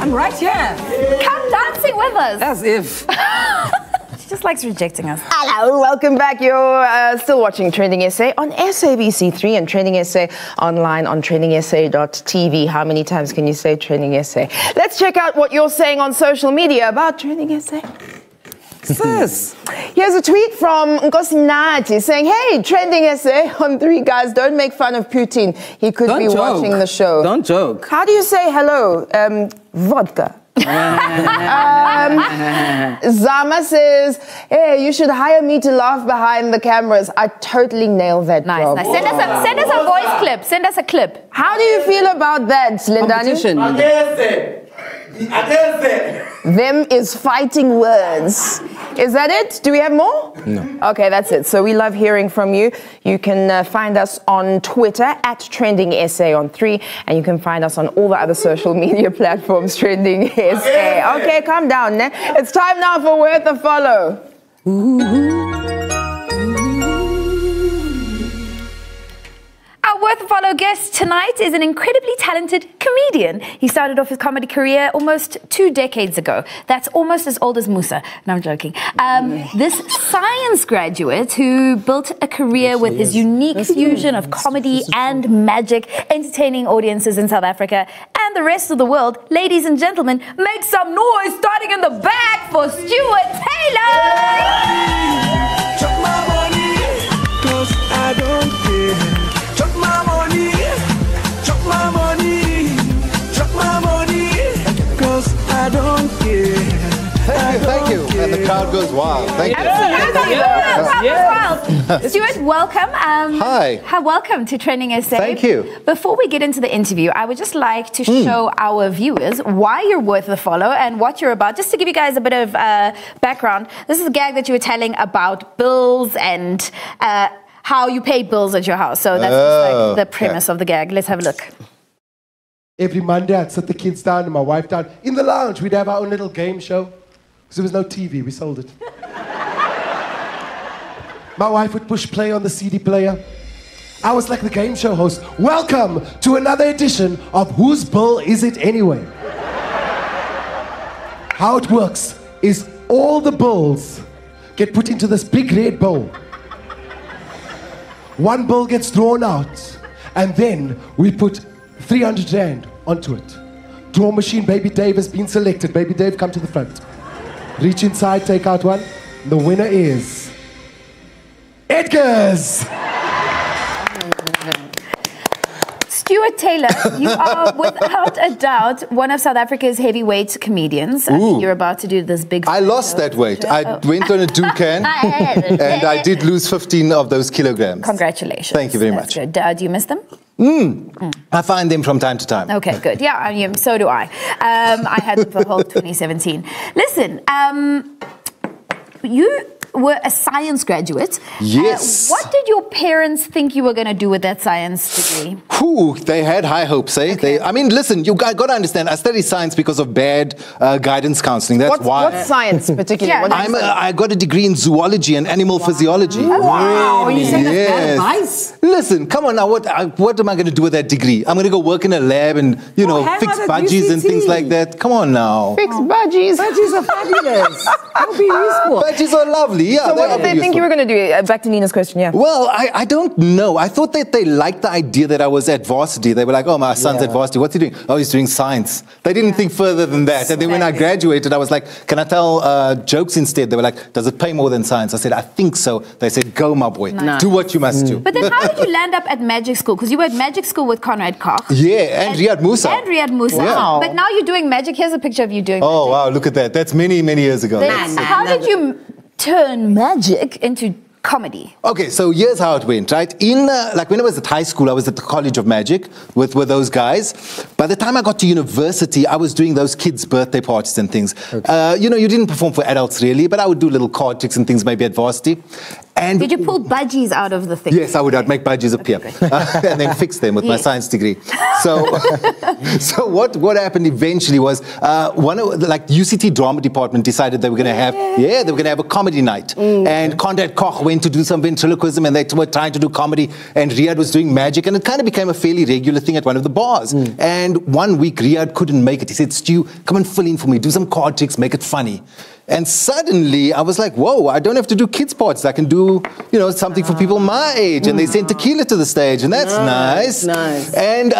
I'm right here. Come dancing with us. As if. She just likes rejecting us. Hello, welcome back. You're still watching Trending SA on SABC3 and Trending SA online on TrendingSA.tv. How many times can you say Trending SA? Let's check out what you're saying on social media about Trending SA. Sis. Here's a tweet from Nkosinati saying, hey, Trending SA on 3 guys, don't make fun of Putin. He could be watching the show. Don't joke. How do you say hello? Vodka. Zama says, hey, you should hire me to laugh behind the cameras. I totally nailed that job. Nice. Send us a voice clip. Send us a clip. How do you feel about that, Lindani? Them is fighting words. Is that it? Do we have more? No. Okay, that's it. So we love hearing from you. You can find us on Twitter at TrendingSA on 3, and you can find us on all the other social media platforms, TrendingSA. Okay, calm down. Ne? It's time now for Worth a Follow. Our Worth a Follow guest tonight is an incredibly talented comedian. He started off his comedy career almost 2 decades ago. That's almost as old as Musa. No, I'm joking. This science graduate who built a career with his unique fusion of comedy and magic, entertaining audiences in South Africa and the rest of the world. Ladies and gentlemen, make some noise starting in the back for Stuart Taylor! Chuck my money, 'cause I don't care. Chuck my money, chuck my money, chuck my money, 'cause I don't care. Thank you. And the crowd goes wild. Thank you. Absolutely. Wild. Stuart, welcome. Hi. Welcome to Trending SA. Thank you. Before we get into the interview, I would just like to show our viewers why you're worth the follow and what you're about. Just to give you guys a bit of background, this is a gag that you were telling about bills and how you pay bills at your house. So that's just like the premise of the gag. Let's have a look. Every Monday, I'd sit the kids down and my wife down in the lounge. We'd have our own little game show. Because there was no TV, we sold it. My wife would push play on the CD player. I was like the game show host. Welcome to another edition of Whose Bill Is It Anyway? How it works is all the bills get put into this big red bowl. One bill gets drawn out, and then we put 300 Rand onto it. Draw machine, Baby Dave has been selected. Baby Dave, come to the front. Reach inside, take out one. The winner is Edgar's. Stuart Taylor, you are without a doubt one of South Africa's heavyweight comedians. You're about to do this big... I lost that weight. I went on a Dukan and I did lose 15 of those kilograms. Congratulations. Thank you very much. Good. Do you miss them? I find them from time to time. Okay, good. Yeah, so do I. I had them for the whole 2017. Listen, you were a science graduate. Yes. What did your parents think you were going to do with that science degree? They had high hopes, eh? Okay. I mean, listen, you got to understand, I studied science because of bad guidance counseling. That's why. What's science particularly? Yeah. I got a degree in zoology and animal physiology. Oh, wow. You said that's bad Yes. advice? Listen, come on now, what am I going to do with that degree? I'm going to go work in a lab and, hang fix on at budgies and UCT. things like that. Come on now. Fix budgies. Budgies are fabulous. They'll be useful. Budgies are lovely. Yeah, So what did they think you were going to do? Back to Nina's question, yeah. Well, I don't know. I thought that they liked the idea that I was at varsity. They were like, oh, my son's at varsity. What's he doing? Oh, he's doing science. They didn't think further than that. And then when I graduated, I was like, can I tell jokes instead? They were like, does it pay more than science? I said, I think so. They said, go, my boy. Nice. Do what you must do. But then how did you land up at magic school? Because you were at magic school with Conrad Koch. Yeah, and Riyad Musa. And Riyad Musa. Wow. But now you're doing magic. Here's a picture of you doing Oh, magic. wow, look at that. That's many, many years ago. How did you turn magic into comedy? Okay, so here's how it went, right? In like when I was at high school, I was at the College of Magic with those guys. By the time I got to university, I was doing those kids' birthday parties and things. Okay. You didn't perform for adults really, but I would do little card tricks and things maybe at varsity. And Did you pull budgies out of the thing? yes, I would. I'd make budgies appear and then fix them with my Yes. science degree. So, so what happened eventually was one of the UCT drama department decided they were going to have they were going to have a comedy night. And Conrad Koch went to do some ventriloquism, and they were trying to do comedy, and Riyadh was doing magic, and it kind of became a fairly regular thing at one of the bars. And one week Riyadh couldn't make it. He said, "Stu, come and fill in for me. Do some card tricks, make it funny." And suddenly I was like, whoa, I don't have to do kids' parties. I can do, something for people my age. And they sent tequila to the stage, and that's nice. Nice. And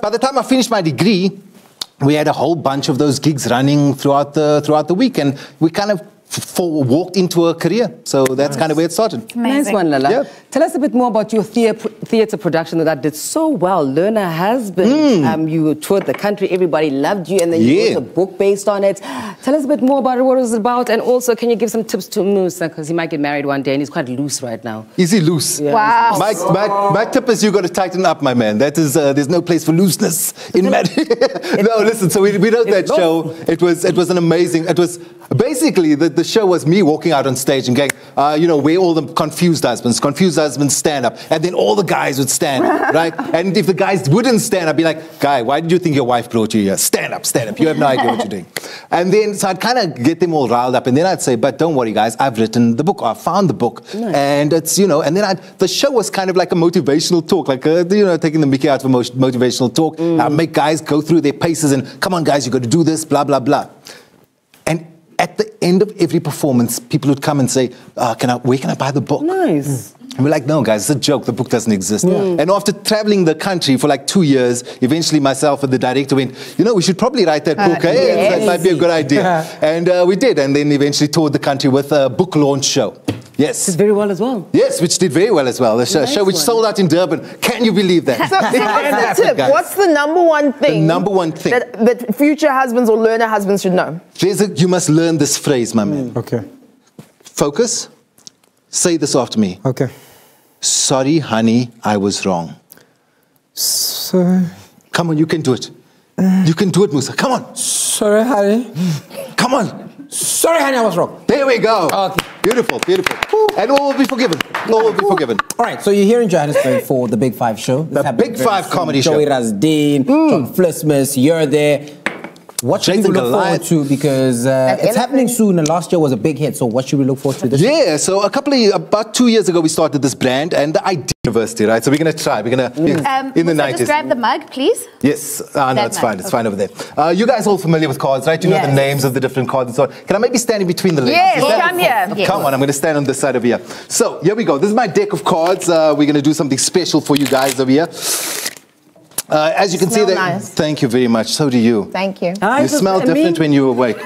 by the time I finished my degree, we had a whole bunch of those gigs running throughout the week, and we kind of walked into a career. So that's kind of where it started. Nice one, Lala. Yeah. Tell us a bit more about your theatre production that did so well. Learner Husband. You toured the country, everybody loved you, and then you wrote a book based on it. Tell us a bit more about it, what it was about, and also can you give some tips to Musa, because he might get married one day and he's quite loose right now. Is he loose? Yeah. Wow. My tip is you got to tighten up, my man. That is, there's no place for looseness in marriage. No, listen. So we wrote that show. It was an amazing. It was basically the show was me walking out on stage and going, where all the confused husbands stand up, and then all the guys would stand, right? And if the guys wouldn't stand, I'd be like, guy, why did you think your wife brought you here? Stand up. You have no idea what you're doing. And then so I'd kind of get them all riled up, and then I'd say, but don't worry, guys, I've written the book. I found the book, and it's and then the show was kind of like a motivational talk, like taking the mickey out of a motivational talk. I make guys go through their paces and come on, guys, you got to do this, blah blah blah. And at the end of every performance, people would come and say, where can I buy the book? Nice. And we're like, no, guys, it's a joke. The book doesn't exist. And after traveling the country for 2 years, eventually myself and the director went, we should probably write that book. That might be a good idea. And we did. And then eventually toured the country with a book launch show. Yes. Did very well as well. Yes, which did very well as well. The show which sold out in Durban. Can you believe that? So what's the tip? What's the number one thing? The number one thing that future husbands or learner husbands should know? You must learn this phrase, my man. Okay. Focus. Say this after me. Okay. Sorry, honey, I was wrong. Sorry. Come on, you can do it. You can do it, Musa. Come on. Sorry, honey. Come on. Sorry, honey, I was wrong. There we go. Okay. Beautiful, beautiful. And all will be forgiven. All will be forgiven. All right, so you're here in Johannesburg for the Big Five show. The Big Five comedy show. Joey Rasdeen, John Flismus, you're there. What should we look forward to? Because it's happening soon, and last year was a big hit. So what should we look forward to this year? Yeah, so about 2 years ago, we started this brand, and the idea university, right? So we're going to try. We're going to, in the 90s. Just grab the mug, please. Yes. No, it's fine. It's fine over there. You guys all familiar with cards, right? You know the names of the different cards and so on. Can I maybe stand in between the ladies? Yes, come here. Yes. Come on, I'm going to stand on this side over here. So, here we go. This is my deck of cards. We're going to do something special for you guys over here. As you can see, nice. Thank you very much. So do you. Thank you. You smell different when you awake.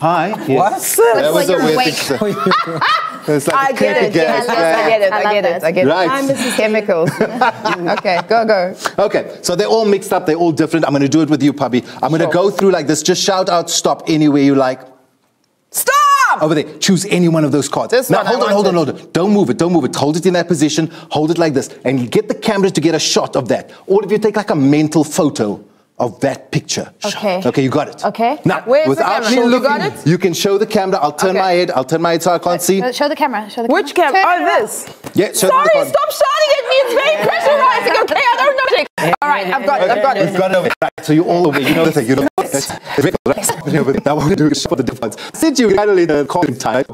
Hi. What's That was a you're weird awake. thing. It's like I a get it. gas. I get it. Right. I'm Mrs. Chemicals. Okay, go. Okay, so they're all mixed up. They're all different. I'm going to do it with you, Pubby. I'm going to go through like this. Just shout out, stop anywhere you like. Stop! Over there. Choose any one of those cards. Now, hold on. Don't move it. Hold it in that position. Hold it like this. And you get the camera to get a shot of that. All of you take like a mental photo of that picture. Okay. Okay, you got it. Okay. Now, Where's without the me camera? looking, You got it? you can show the camera. I'll turn my head. So I can't see. Show the camera. Which camera? Oh, this. Yeah, show Sorry, the card. stop shouting at me. It's very pressurizing. Okay, I don't know. All right, I've got We've it. got it over. Right, so you're all over. You know the thing. You know. Now what we're going to do is for the difference. Since you finally called him tired,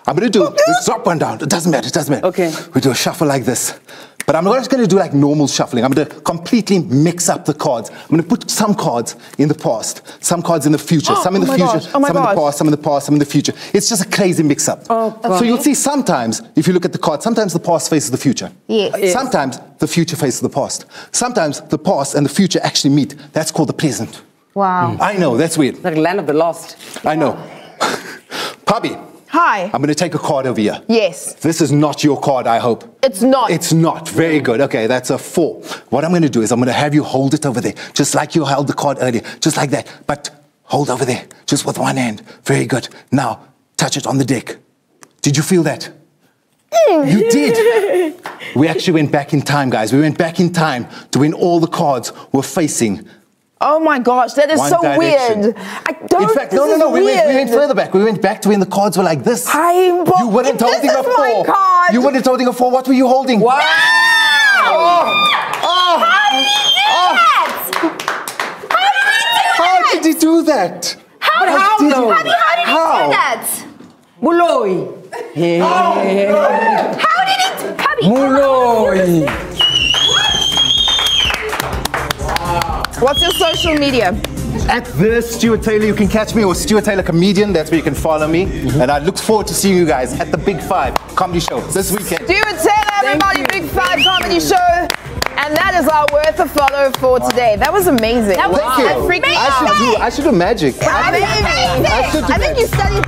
I'm going to do. Let's drop one down. It doesn't matter. Okay. We do a shuffle like this. But I'm not just going to do like normal shuffling. I'm going to completely mix up the cards. I'm going to put some cards in the past, some cards in the future, some in the future, some in the past, some in the past, some in the future. It's just a crazy mix-up. So you'll see sometimes, if you look at the card, sometimes the past faces the future. Yes. Sometimes the future faces the past. Sometimes the past and the future actually meet. That's called the present. Wow. I know, that's weird. Like land of the lost. I know. Pubby. Hi. I'm going to take a card over here. Yes. This is not your card, I hope. It's not. It's not. Very good. Okay, that's a 4. What I'm going to do is I'm going to have you hold it over there, just like you held the card earlier, just like that. But hold over there, just with one hand. Very good. Now, touch it on the deck. Did you feel that? You did. We actually went back in time, guys. We went back in time to when all the cards were facing. Oh my gosh, that is One so direction. weird. I don't. In fact, this no. is We weird. went further back. We went back to when the cards were like this. You weren't holding this a is my 4. card. What? You weren't holding a phone. What were you holding? Wow! How did he do that? How did he do that? Muloi. How did it? Muloi. What's your social media? At the Stuart Taylor, you can catch me, or Stuart Taylor Comedian. That's where you can follow me. And I look forward to seeing you guys at the Big 5 comedy show this weekend. Stuart Taylor, everybody, Big 5 comedy show. And that is our worth a follow for today. That was amazing. That was That freaked me out. I should do magic. Amazing. I should do I think you studied.